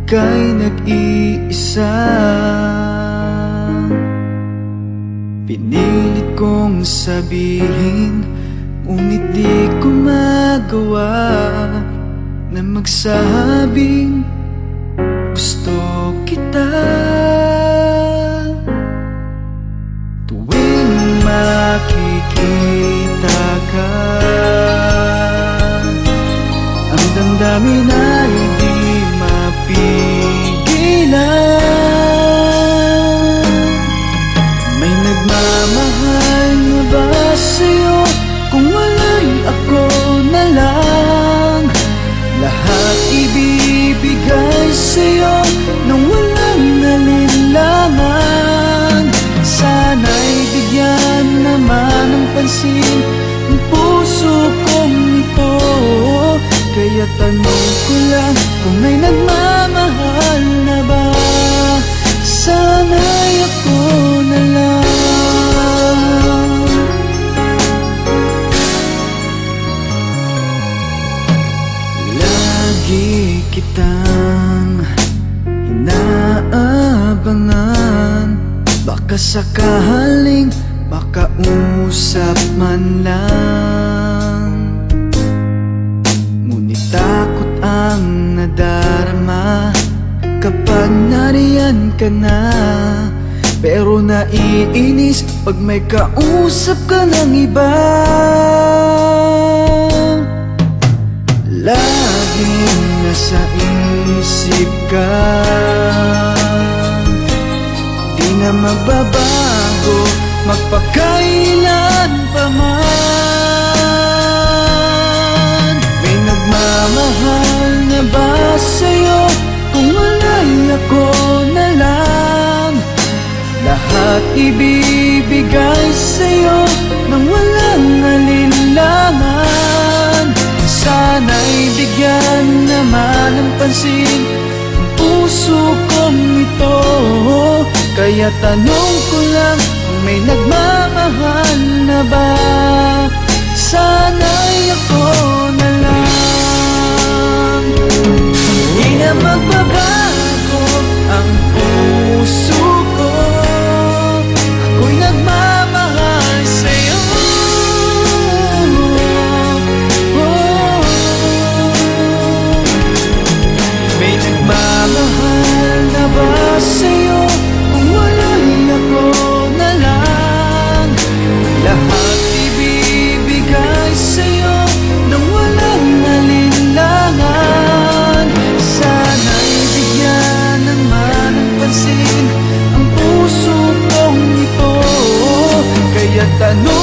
ika'y nag-iisa. Pinilit kong sabihin, ngunit di ko magawa na magsabing gusto kita. Tuwing makikita ka, ang damdamin ay di mapigilan. May nagmamahal na ba sa'yo? Kung wala'y ako na lang, lahat ibibigay sa'yo nang walang alinlangan. Sana'y bigyan naman ng pansin ang puso kong ito. Kaya tanong ko lang kung may nagmamahal na ba, sana'y ako na lang. Lagi kitang inaabangan, baka sakaling makausap man lang. Ngunit takot ang nadarama kapag nariyan ka na. Pero naiinis pag may kausap ka ng iba. Laging nasa isip ka, di na magbabago magpakailan pa man. May nagmamahal na ba sa'yo? Kung wala'y ako na lang, lahat ibibigay sa'yo nang walang alinlangan. Sana'y bigyan naman ng pansin ang puso kong ito. Kaya tanong ko lang kung may nagmamahal na ba, sana'y ako na lang. Hindi na magbabago ang puso ko, ako'y nagmamahal sa'yo. May nagmamahal na ba sa'yo? Kung wala'y ako na lang, lahat ibibigay sa'yo nang walang alinlangan. Sana'y bigyan naman ng pansin ang puso kong ito. Kaya tanong